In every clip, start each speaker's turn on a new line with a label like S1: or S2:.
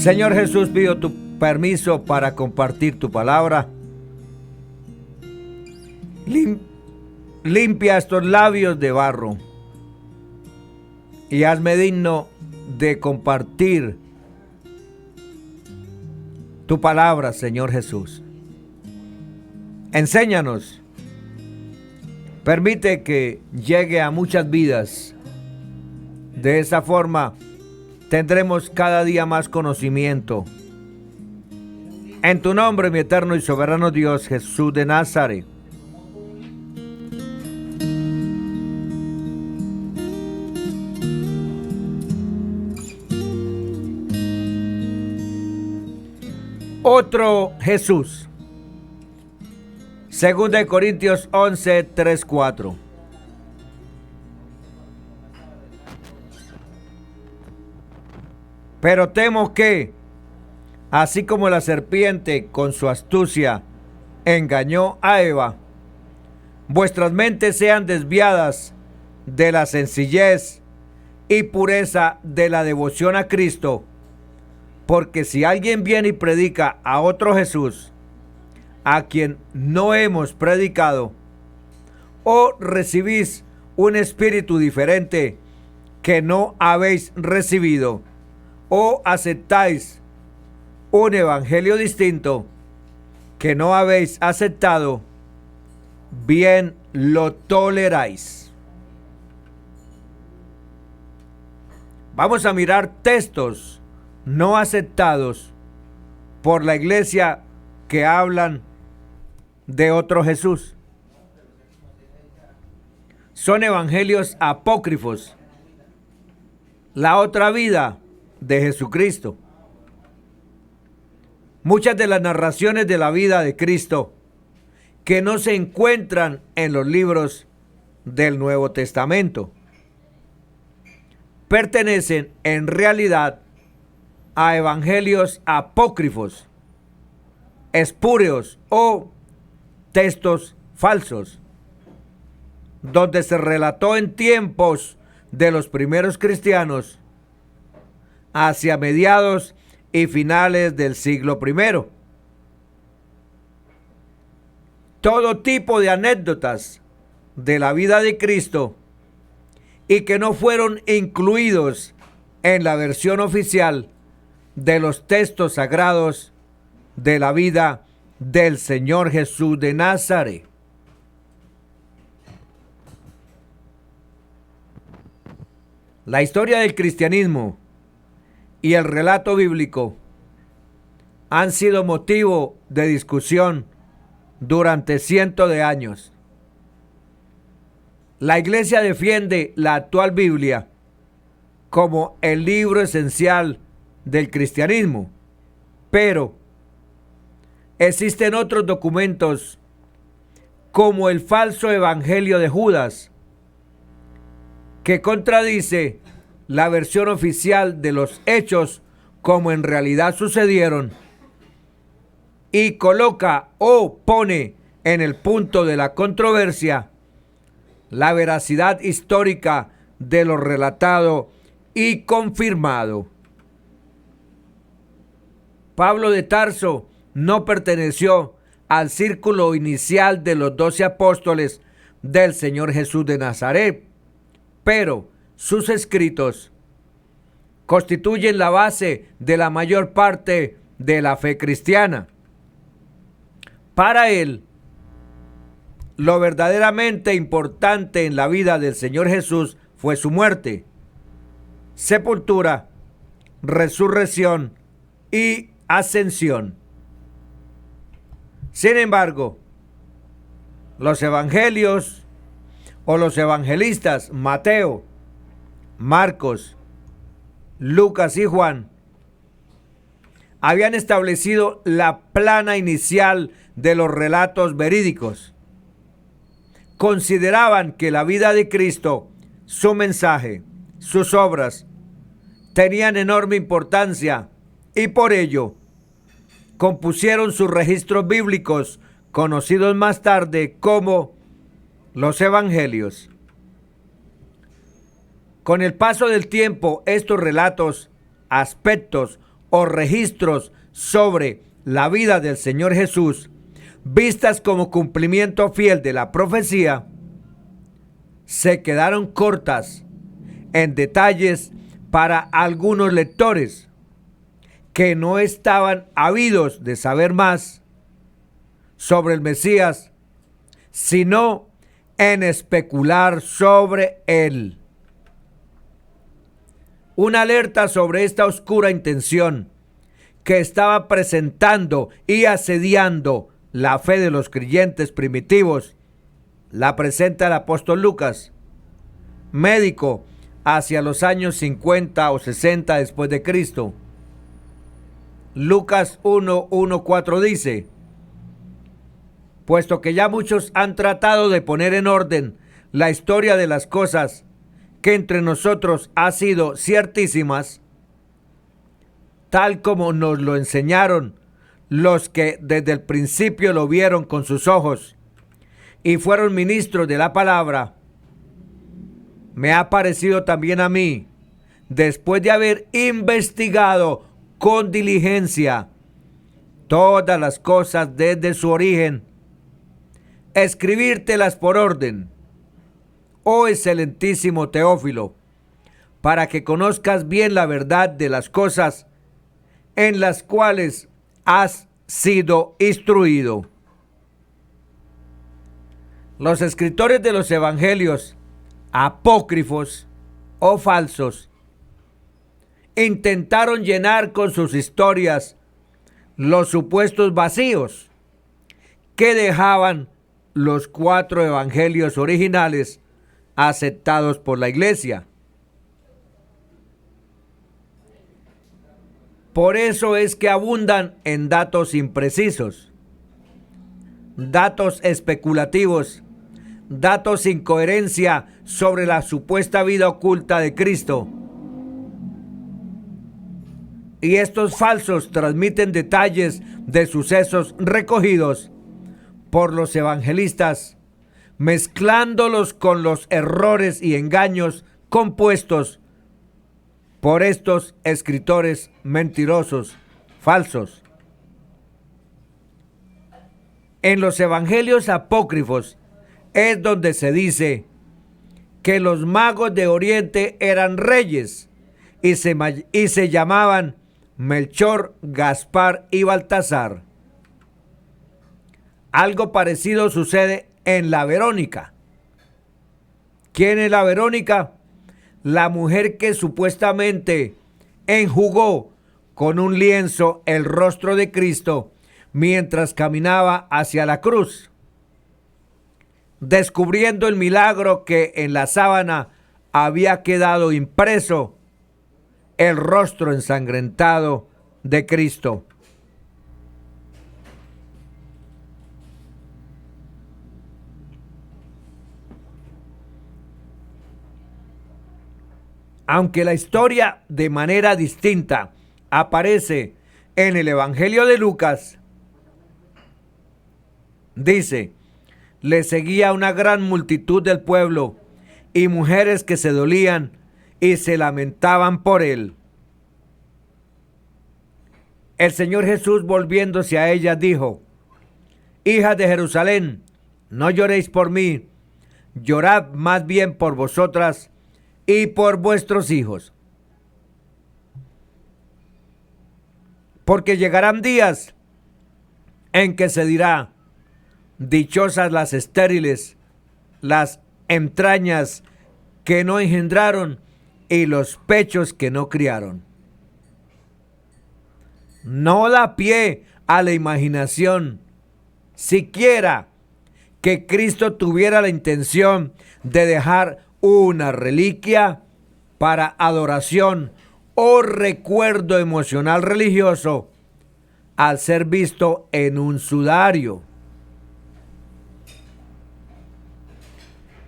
S1: Señor Jesús, pido tu permiso para compartir tu palabra. Limpia estos labios de barro y hazme digno de compartir tu palabra, Señor Jesús. Enséñanos. Permite que llegue a muchas vidas. De esa forma tendremos cada día más conocimiento. En tu nombre, mi eterno y soberano Dios, Jesús de Nazaret. Otro Jesús. 2 Corintios 11, 3, 4. Pero temo que, así como la serpiente con su astucia engañó a Eva, vuestras mentes sean desviadas de la sencillez y pureza de la devoción a Cristo. Porque si alguien viene y predica a otro Jesús, a quien no hemos predicado, o recibís un espíritu diferente que no habéis recibido, o aceptáis un evangelio distinto que no habéis aceptado, bien lo toleráis. Vamos a mirar textos no aceptados por la iglesia que hablan de otro Jesús. Son evangelios apócrifos, la otra vida de Jesucristo. Muchas de las narraciones de la vida de Cristo que no se encuentran en los libros del Nuevo Testamento pertenecen en realidad a evangelios apócrifos, espúreos o textos falsos, donde se relató en tiempos de los primeros cristianos hacia mediados y finales del siglo I. Todo tipo de anécdotas de la vida de Cristo y que no fueron incluidos en la versión oficial de los textos sagrados de la vida del Señor Jesús de Nazaret. La historia del cristianismo y el relato bíblico han sido motivo de discusión durante cientos de años. La Iglesia defiende la actual Biblia como el libro esencial del cristianismo, pero existen otros documentos como el falso evangelio de Judas, que contradice la versión oficial de los hechos como en realidad sucedieron y coloca o pone en el punto de la controversia la veracidad histórica de lo relatado y confirmado. Pablo de Tarso no perteneció al círculo inicial de los 12 apóstoles del Señor Jesús de Nazaret, pero sus escritos constituyen la base de la mayor parte de la fe cristiana. Para él, lo verdaderamente importante en la vida del Señor Jesús fue su muerte, sepultura, resurrección y ascensión. Sin embargo, los evangelios o los evangelistas Mateo, Marcos, Lucas y Juan habían establecido la plana inicial de los relatos verídicos. Consideraban que la vida de Cristo, su mensaje, sus obras, tenían enorme importancia y por ello compusieron sus registros bíblicos, conocidos más tarde como los evangelios. Con el paso del tiempo, estos relatos, aspectos o registros sobre la vida del Señor Jesús, vistas como cumplimiento fiel de la profecía, se quedaron cortas en detalles para algunos lectores que no estaban ávidos de saber más sobre el Mesías, sino en especular sobre él. Una alerta sobre esta oscura intención que estaba presentando y asediando la fe de los creyentes primitivos la presenta el apóstol Lucas, médico hacia los años 50 o 60 después de Cristo. Lucas 1:1-4 dice: puesto que ya muchos han tratado de poner en orden la historia de las cosas que entre nosotros ha sido ciertísimas, tal como nos lo enseñaron los que desde el principio lo vieron con sus ojos y fueron ministros de la palabra, me ha parecido también a mí, después de haber investigado con diligencia todas las cosas desde su origen, escribírtelas por orden, oh excelentísimo Teófilo, para que conozcas bien la verdad de las cosas en las cuales has sido instruido. Los escritores de los evangelios apócrifos o falsos intentaron llenar con sus historias los supuestos vacíos que dejaban los 4 evangelios originales aceptados por la iglesia. Por eso es que abundan en datos imprecisos, datos especulativos, datos sin coherencia sobre la supuesta vida oculta de Cristo. Y estos falsos transmiten detalles de sucesos recogidos por los evangelistas, mezclándolos con los errores y engaños compuestos por estos escritores mentirosos, falsos. En los evangelios apócrifos es donde se dice que los magos de Oriente eran reyes y se llamaban Melchor, Gaspar y Baltasar. Algo parecido sucede en la Verónica. ¿Quién es la Verónica? La mujer que supuestamente enjugó con un lienzo el rostro de Cristo mientras caminaba hacia la cruz, descubriendo el milagro que en la sábana había quedado impreso el rostro ensangrentado de Cristo. Aunque la historia de manera distinta aparece en el Evangelio de Lucas, dice: le seguía una gran multitud del pueblo y mujeres que se dolían y se lamentaban por él. El Señor Jesús, volviéndose a ellas, dijo: hijas de Jerusalén, no lloréis por mí, llorad más bien por vosotras y por vuestros hijos. Porque llegarán días en que se dirá: dichosas las estériles, las entrañas que no engendraron y los pechos que no criaron. No da pie a la imaginación siquiera que Cristo tuviera la intención de dejar una reliquia para adoración o recuerdo emocional religioso al ser visto en un sudario.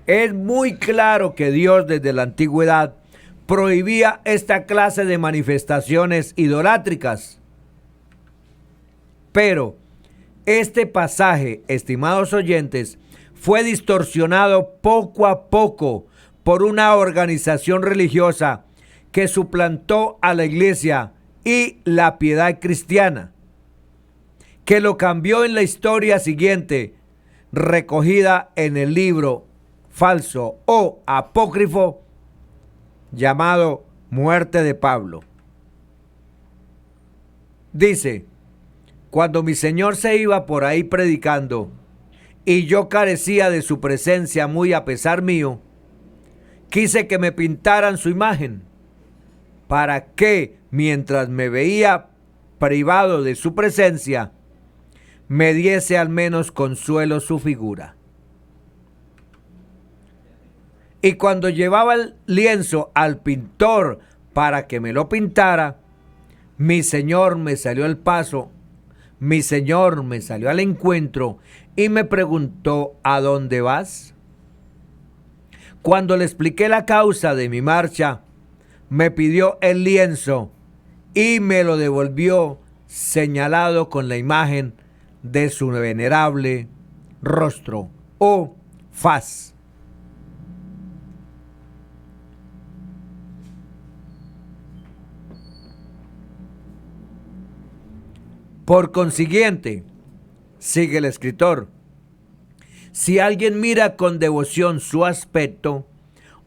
S1: Es muy claro que Dios desde la antigüedad prohibía esta clase de manifestaciones idolátricas. Pero este pasaje, estimados oyentes, fue distorsionado poco a poco por una organización religiosa que suplantó a la iglesia y la piedad cristiana, que lo cambió en la historia siguiente, recogida en el libro falso o apócrifo llamado Muerte de Pablo. Dice: cuando mi Señor se iba por ahí predicando y yo carecía de su presencia muy a pesar mío, quise que me pintaran su imagen, para que, mientras me veía privado de su presencia, me diese al menos consuelo su figura. Y cuando llevaba el lienzo al pintor para que me lo pintara, mi Señor me salió al paso, mi Señor me salió al encuentro y me preguntó: ¿a dónde vas? Cuando le expliqué la causa de mi marcha, me pidió el lienzo y me lo devolvió señalado con la imagen de su venerable rostro o faz. Por consiguiente, sigue el escritor, si alguien mira con devoción su aspecto,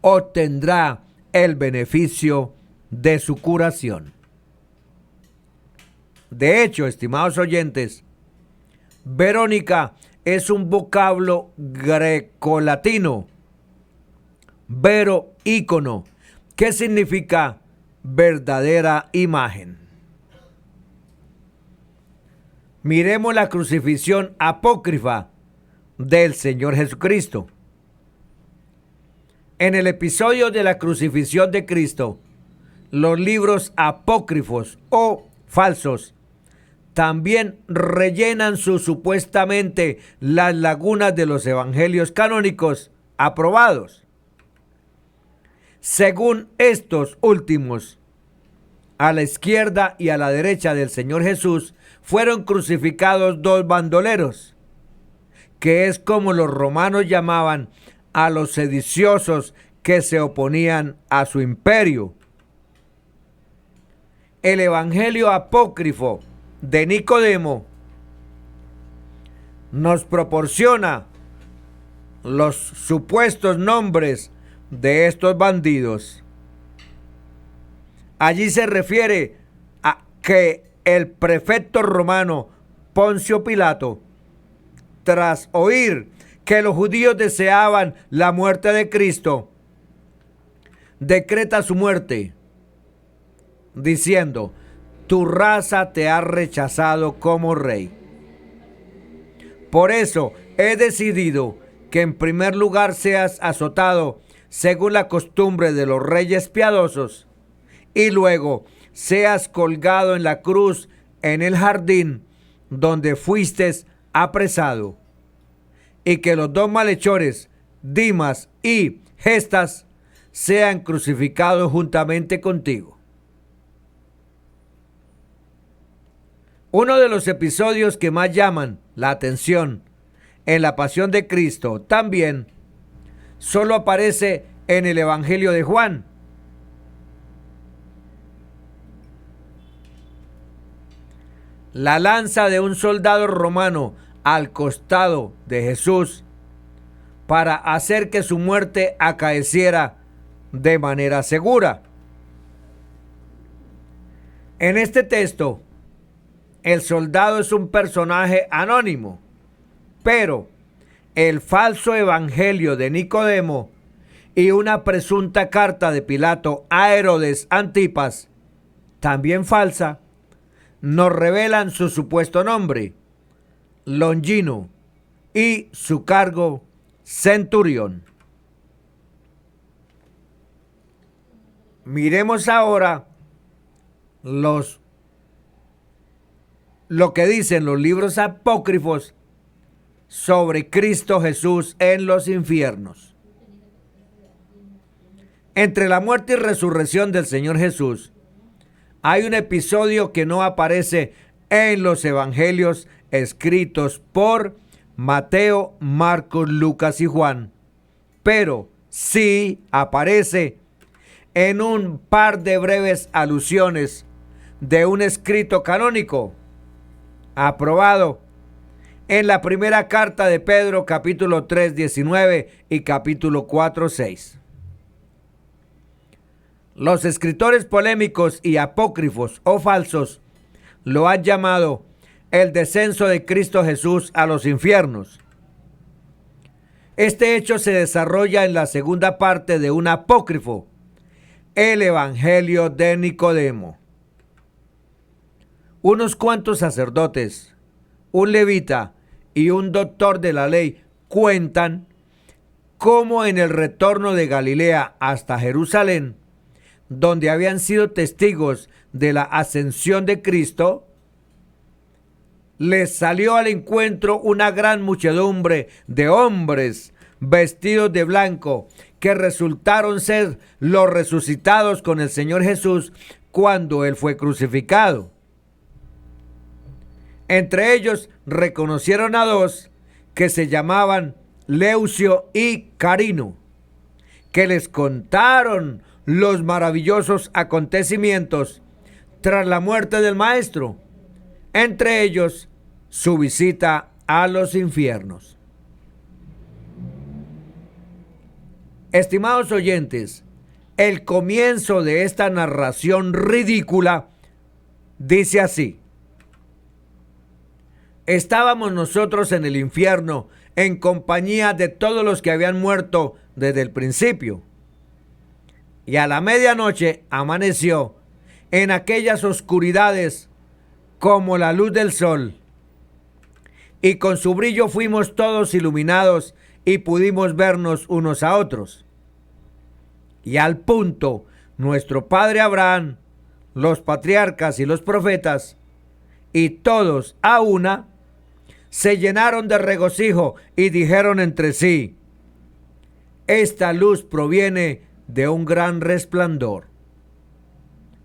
S1: obtendrá el beneficio de su curación. De hecho, estimados oyentes, Verónica es un vocablo grecolatino, vero ícono, que significa verdadera imagen. Miremos la crucifixión apócrifa del Señor Jesucristo. En el episodio de la crucifixión de Cristo, los libros apócrifos o falsos también rellenan supuestamente las lagunas de los evangelios canónicos aprobados. Según estos últimos, a la izquierda y a la derecha del Señor Jesús fueron crucificados dos bandoleros, que es como los romanos llamaban a los sediciosos que se oponían a su imperio. El evangelio apócrifo de Nicodemo nos proporciona los supuestos nombres de estos bandidos. Allí se refiere a que el prefecto romano Poncio Pilato, tras oír que los judíos deseaban la muerte de Cristo, decreta su muerte, diciendo: tu raza te ha rechazado como rey. Por eso he decidido que en primer lugar seas azotado según la costumbre de los reyes piadosos, y luego seas colgado en la cruz en el jardín donde fuiste apresado, y que los dos malhechores, Dimas y Gestas, sean crucificados juntamente contigo. Uno de los episodios que más llaman la atención en la pasión de Cristo también solo aparece en el Evangelio de Juan. La lanza de un soldado romano al costado de Jesús para hacer que su muerte acaeciera de manera segura. En este texto, el soldado es un personaje anónimo, pero el falso evangelio de Nicodemo y una presunta carta de Pilato a Herodes Antipas, también falsa, nos revelan su supuesto nombre, Longino, y su cargo, centurión. Miremos ahora lo que dicen los libros apócrifos sobre Cristo Jesús en los infiernos. Entre la muerte y resurrección del Señor Jesús, hay un episodio que no aparece en los evangelios escritos por Mateo, Marcos, Lucas y Juan, pero sí aparece en un par de breves alusiones de un escrito canónico aprobado en la primera carta de Pedro, capítulo 3, 19 y capítulo 4, 6. Los escritores polémicos y apócrifos o falsos lo han llamado el descenso de Cristo Jesús a los infiernos. Este hecho se desarrolla en la segunda parte de un apócrifo, el Evangelio de Nicodemo. Unos cuantos sacerdotes, un levita y un doctor de la ley cuentan cómo en el retorno de Galilea hasta Jerusalén, donde habían sido testigos de la ascensión de Cristo, les salió al encuentro una gran muchedumbre de hombres vestidos de blanco, que resultaron ser los resucitados con el Señor Jesús cuando Él fue crucificado. Entre ellos reconocieron a dos que se llamaban Leucio y Carino, que les contaron los maravillosos acontecimientos tras la muerte del Maestro, entre ellos su visita a los infiernos. Estimados oyentes, el comienzo de esta narración ridícula dice así: estábamos nosotros en el infierno en compañía de todos los que habían muerto desde el principio. Y a la medianoche amaneció en aquellas oscuridades como la luz del sol. Y con su brillo fuimos todos iluminados y pudimos vernos unos a otros. Y al punto, nuestro padre Abraham, los patriarcas y los profetas, y todos a una, se llenaron de regocijo y dijeron entre sí: esta luz proviene de un gran resplandor.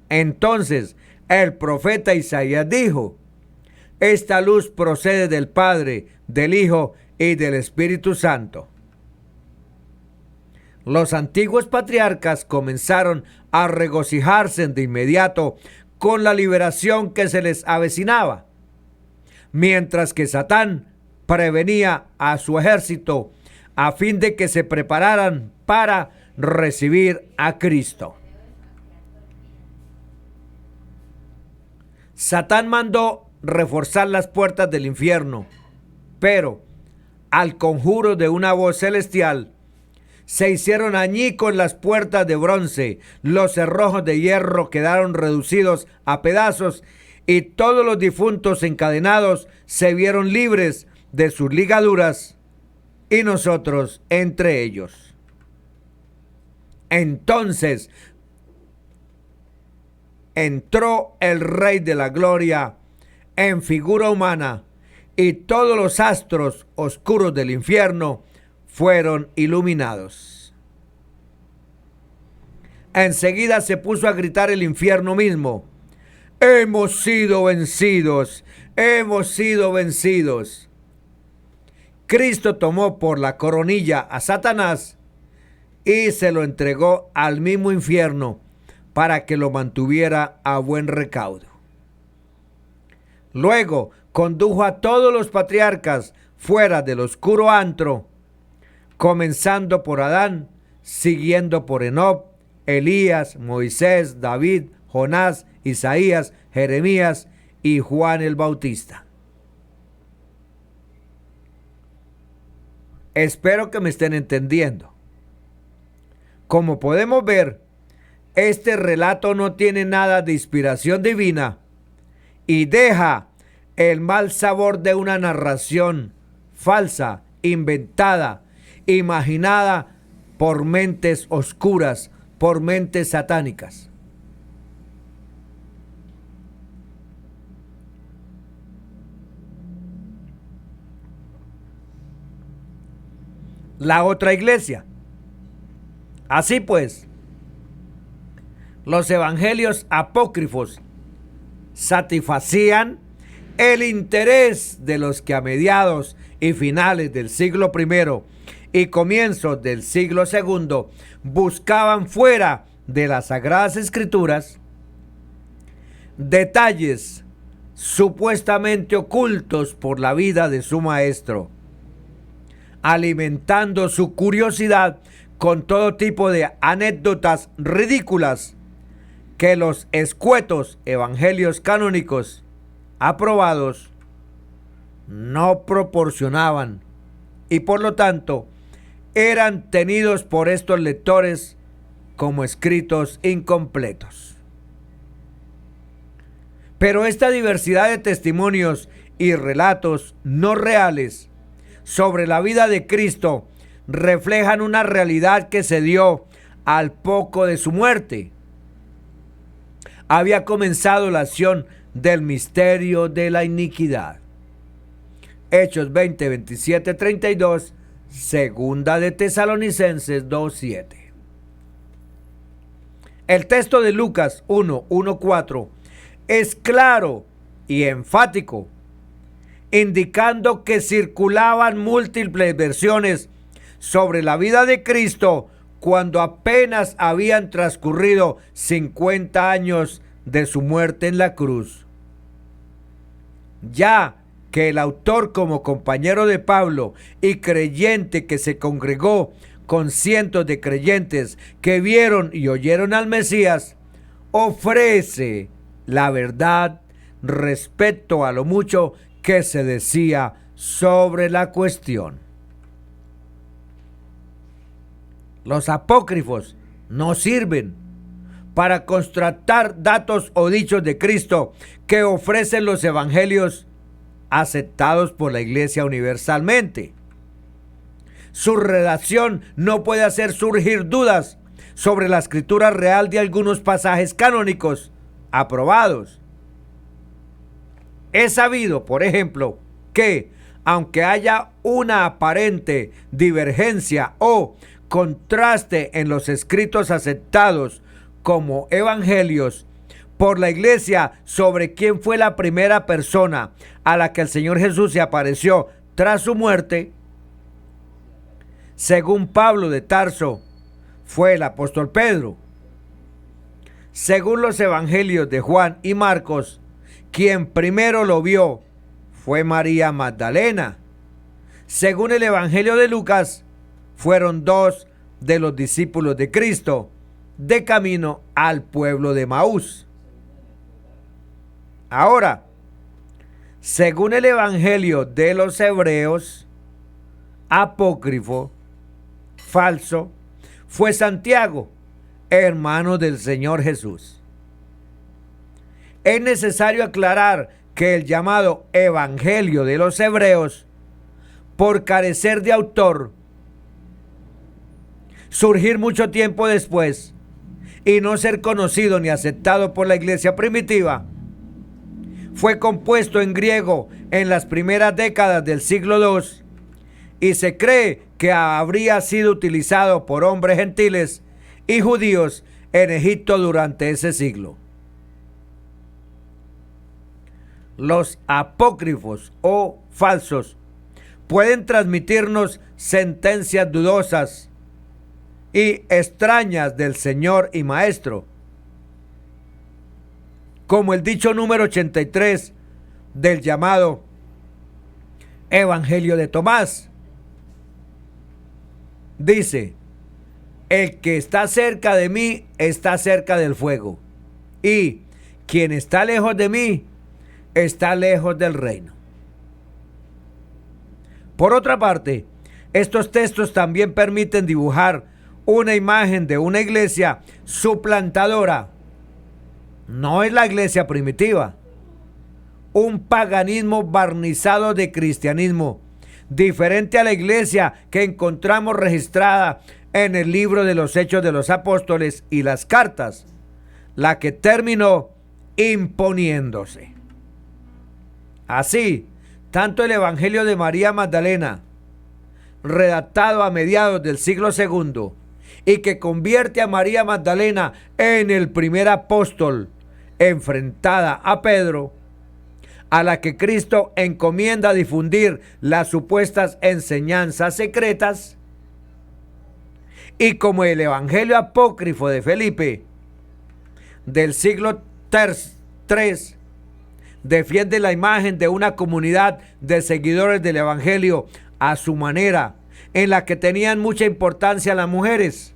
S1: Entonces el profeta Isaías dijo: esta luz procede del Padre, del Hijo y del Espíritu Santo. Los antiguos patriarcas comenzaron a regocijarse de inmediato con la liberación que se les avecinaba, mientras que Satán prevenía a su ejército a fin de que se prepararan para recibir a Cristo. Satán mandó reforzar las puertas del infierno, pero al conjuro de una voz celestial se hicieron añicos las puertas de bronce, los cerrojos de hierro quedaron reducidos a pedazos y todos los difuntos encadenados se vieron libres de sus ligaduras, y nosotros entre ellos. Entonces entró el Rey de la Gloria en figura humana, y todos los astros oscuros del infierno fueron iluminados. Enseguida se puso a gritar el infierno mismo: hemos sido vencidos, hemos sido vencidos. Cristo tomó por la coronilla a Satanás y se lo entregó al mismo infierno para que lo mantuviera a buen recaudo. Luego condujo a todos los patriarcas fuera del oscuro antro, comenzando por Adán, siguiendo por Enoc, Elías, Moisés, David, Jonás, Isaías, Jeremías y Juan el Bautista. Espero que me estén entendiendo. Como podemos ver, este relato no tiene nada de inspiración divina y deja el mal sabor de una narración falsa, inventada, imaginada por mentes oscuras, por mentes satánicas. La otra iglesia. Así pues, los evangelios apócrifos satisfacían el interés de los que a mediados y finales del siglo I y comienzos del siglo II buscaban fuera de las Sagradas Escrituras detalles supuestamente ocultos por la vida de su maestro, alimentando su curiosidad con todo tipo de anécdotas ridículas que los escuetos evangelios canónicos aprobados no proporcionaban, y por lo tanto eran tenidos por estos lectores como escritos incompletos. Pero esta diversidad de testimonios y relatos no reales sobre la vida de Cristo reflejan una realidad que se dio al poco de su muerte. Había comenzado la acción del misterio de la iniquidad. Hechos 20, 27, 32, segunda de Tesalonicenses 2, 7. El texto de Lucas 1, 1, 4 es claro y enfático, indicando que circulaban múltiples versiones sobre la vida de Cristo cuando apenas habían transcurrido 50 años de su muerte en la cruz. Ya que el autor, como compañero de Pablo y creyente que se congregó con cientos de creyentes que vieron y oyeron al Mesías, ofrece la verdad respecto a lo mucho que se decía sobre la cuestión. Los apócrifos no sirven para contrastar datos o dichos de Cristo que ofrecen los evangelios aceptados por la Iglesia universalmente. Su redacción no puede hacer surgir dudas sobre la escritura real de algunos pasajes canónicos aprobados. Es sabido, por ejemplo, que aunque haya una aparente divergencia o contraste en los escritos aceptados como evangelios por la Iglesia sobre quién fue la primera persona a la que el Señor Jesús se apareció tras su muerte, según Pablo de Tarso, fue el apóstol Pedro. Según los evangelios de Juan y Marcos, quien primero lo vio fue María Magdalena. Según el evangelio de Lucas, fueron dos de los discípulos de Cristo de camino al pueblo de Maús. Ahora, según el evangelio de los hebreos, apócrifo, falso, fue Santiago, hermano del Señor Jesús. Es necesario aclarar que el llamado evangelio de los hebreos, por carecer de autor, surgir mucho tiempo después y no ser conocido ni aceptado por la iglesia primitiva, fue compuesto en griego en las primeras décadas del siglo II y se cree que habría sido utilizado por hombres gentiles y judíos en Egipto durante ese siglo. Los apócrifos o falsos pueden transmitirnos sentencias dudosas y extrañas del Señor y Maestro, como el dicho número 83 del llamado Evangelio de Tomás. Dice: el que está cerca de mí está cerca del fuego, y quien está lejos de mí está lejos del reino. Por otra parte, estos textos también permiten dibujar una imagen de una iglesia suplantadora. No es la iglesia primitiva, un paganismo barnizado de cristianismo, diferente a la iglesia que encontramos registrada en el libro de los Hechos de los Apóstoles y las cartas, la que terminó imponiéndose. Así, tanto el Evangelio de María Magdalena, redactado a mediados del siglo II, y que convierte a María Magdalena en el primer apóstol, enfrentada a Pedro, a la que Cristo encomienda difundir las supuestas enseñanzas secretas, y como el Evangelio apócrifo de Felipe, del siglo 3. Defiende la imagen de una comunidad de seguidores del Evangelio a su manera, en la que tenían mucha importancia las mujeres,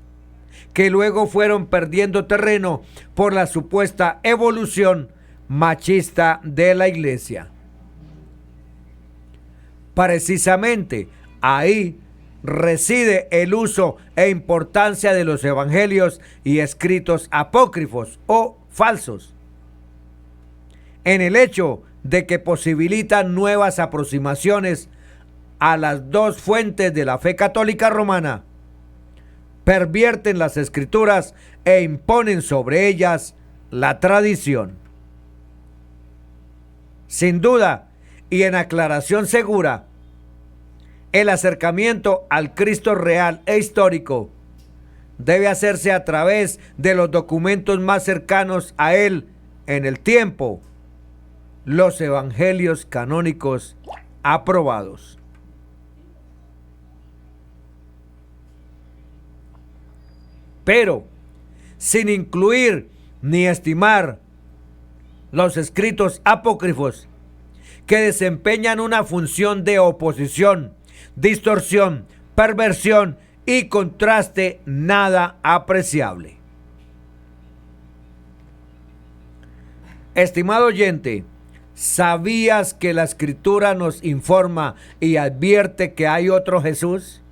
S1: que luego fueron perdiendo terreno por la supuesta evolución machista de la iglesia. Precisamente ahí reside el uso e importancia de los evangelios y escritos apócrifos o falsos, en el hecho de que posibilitan nuevas aproximaciones a las dos fuentes de la fe católica romana, pervierten las escrituras e imponen sobre ellas la tradición. Sin duda, y en aclaración segura, el acercamiento al Cristo real e histórico debe hacerse a través de los documentos más cercanos a Él en el tiempo, los evangelios canónicos aprobados. Pero, sin incluir ni estimar los escritos apócrifos, que desempeñan una función de oposición, distorsión, perversión y contraste nada apreciable. Estimado oyente, ¿sabías que la Escritura nos informa y advierte que hay otro Jesús?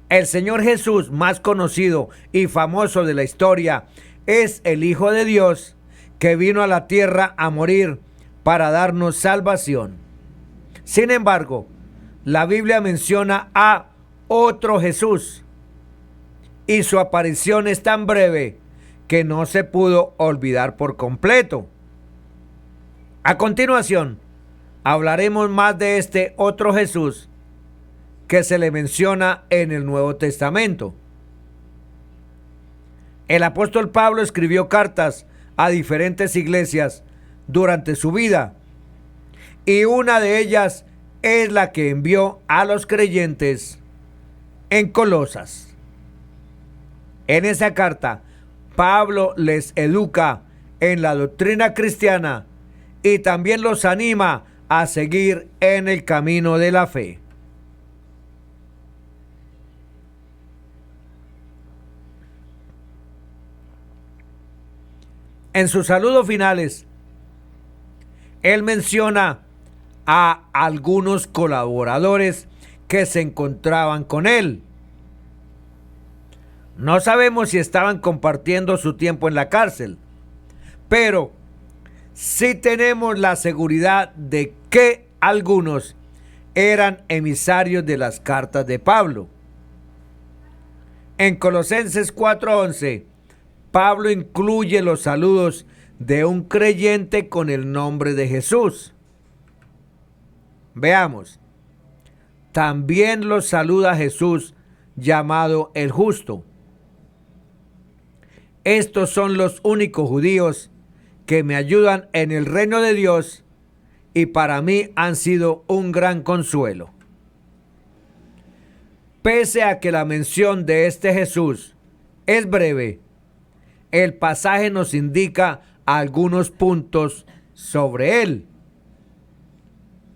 S1: El Señor Jesús más conocido y famoso de la historia es el Hijo de Dios, que vino a la tierra a morir para darnos salvación. Sin embargo, la Biblia menciona a otro Jesús y su aparición es tan breve que no se pudo olvidar por completo. A continuación, hablaremos más de este otro Jesús que se le menciona en el Nuevo Testamento. El apóstol Pablo escribió cartas a diferentes iglesias durante su vida, y una de ellas es la que envió a los creyentes en Colosas. En esa carta, Pablo les educa en la doctrina cristiana y también los anima a seguir en el camino de la fe. En sus saludos finales, él menciona a algunos colaboradores que se encontraban con él. No sabemos si estaban compartiendo su tiempo en la cárcel, pero sí tenemos la seguridad de que algunos eran emisarios de las cartas de Pablo. En Colosenses 4:11, Pablo incluye los saludos de un creyente con el nombre de Jesús. Veamos. También los saluda Jesús, llamado el Justo. Estos son los únicos judíos que me ayudan en el reino de Dios y para mí han sido un gran consuelo. Pese a que la mención de este Jesús es breve, el pasaje nos indica algunos puntos sobre él.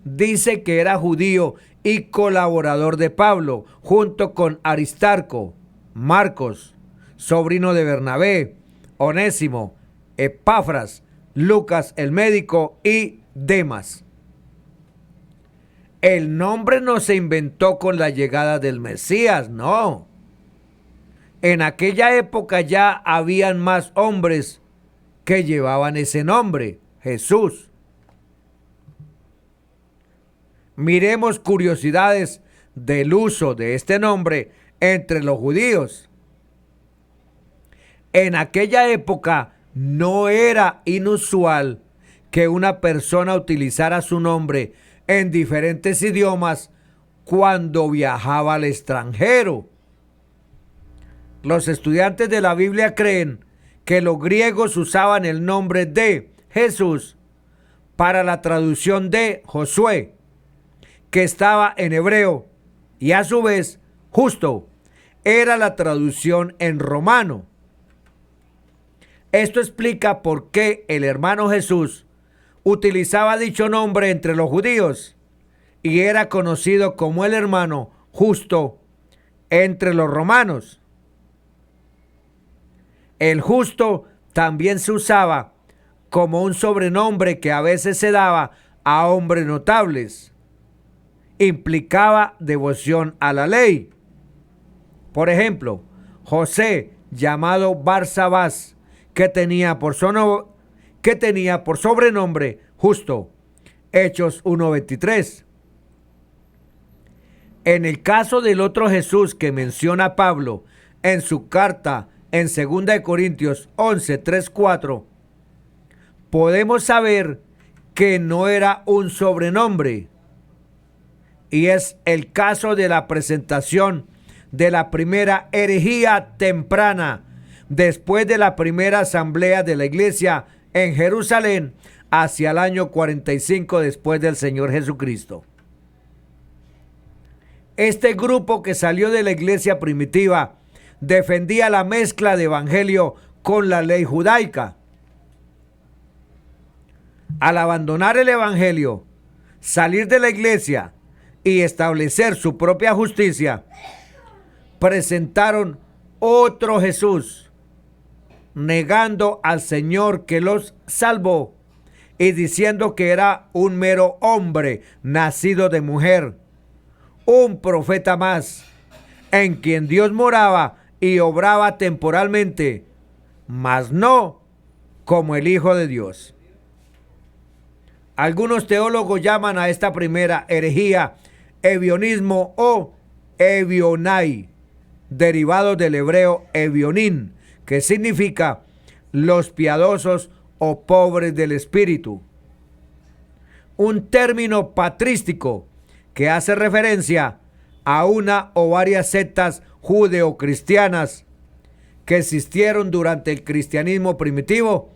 S1: Dice que era judío y colaborador de Pablo, junto con Aristarco, Marcos, sobrino de Bernabé, Onésimo, Epafras, Lucas el médico y Demas. El nombre no se inventó con la llegada del Mesías, no. En aquella época ya habían más hombres que llevaban ese nombre, Jesús. Miremos curiosidades del uso de este nombre entre los judíos. En aquella época no era inusual que una persona utilizara su nombre en diferentes idiomas cuando viajaba al extranjero. Los estudiantes de la Biblia creen que los griegos usaban el nombre de Jesús para la traducción de Josué, que estaba en hebreo, y a su vez, justo, era la traducción en romano. Esto explica por qué el hermano Jesús utilizaba dicho nombre entre los judíos y era conocido como el hermano justo entre los romanos. El justo también se usaba como un sobrenombre que a veces se daba a hombres notables. Implicaba devoción a la ley. Por ejemplo, José, llamado Barsabás, que tenía por sobrenombre justo. Hechos 1:23. En el caso del otro Jesús que menciona Pablo en su carta en 2 Corintios 11:3-4, podemos saber que no era un sobrenombre. Y es el caso de la presentación de la primera herejía temprana después de la primera asamblea de la iglesia en Jerusalén hacia el año 45 después del Señor Jesucristo. Este grupo que salió de la iglesia primitiva defendía la mezcla de evangelio con la ley judaica. Al abandonar el evangelio, salir de la iglesia y establecer su propia justicia, presentaron otro Jesús, negando al Señor que los salvó y diciendo que era un mero hombre nacido de mujer, un profeta más, en quien Dios moraba y obraba temporalmente, mas no como el Hijo de Dios. Algunos teólogos llaman a esta primera herejía evionismo o evionai, derivado del hebreo evionín, que significa los piadosos o pobres del espíritu. Un término patrístico que hace referencia a una o varias sectas judeocristianas que existieron durante el cristianismo primitivo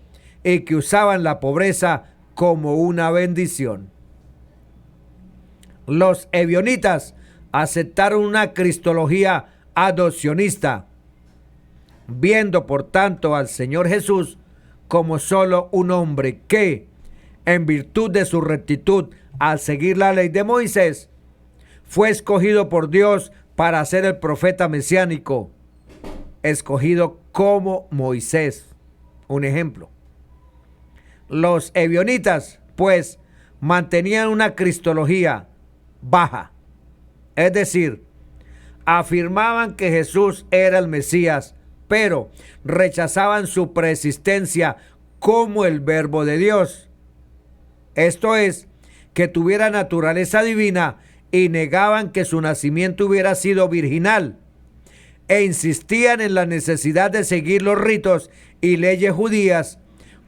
S1: y que usaban la pobreza como una bendición. Los ebionitas aceptaron una cristología adopcionista, viendo por tanto al Señor Jesús como solo un hombre que, en virtud de su rectitud al seguir la ley de Moisés, fue escogido por Dios para ser el profeta mesiánico, escogido como Moisés. Un ejemplo. Los ebionitas, pues, mantenían una cristología baja, es decir, afirmaban que Jesús era el Mesías, pero rechazaban su preexistencia como el Verbo de Dios. Esto es, que tuviera naturaleza divina, y negaban que su nacimiento hubiera sido virginal, e insistían en la necesidad de seguir los ritos y leyes judías,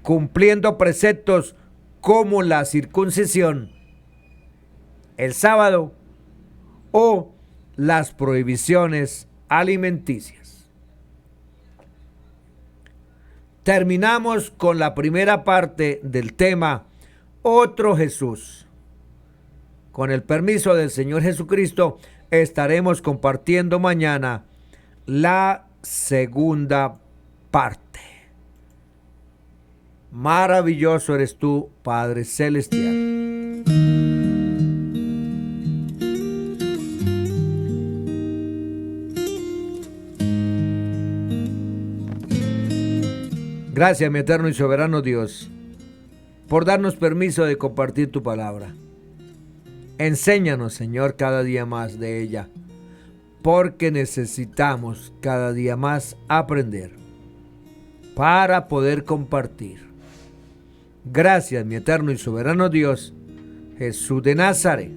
S1: cumpliendo preceptos como la circuncisión, el sábado o las prohibiciones alimenticias. Terminamos con la primera parte del tema Otro Jesús. Con el permiso del Señor Jesucristo, estaremos compartiendo mañana la segunda parte. Maravilloso eres tú, Padre Celestial. Gracias, mi eterno y soberano Dios, por darnos permiso de compartir tu palabra. Enséñanos, Señor, cada día más de ella, porque necesitamos cada día más aprender para poder compartir. Gracias, mi eterno y soberano Dios, Jesús de Nazaret.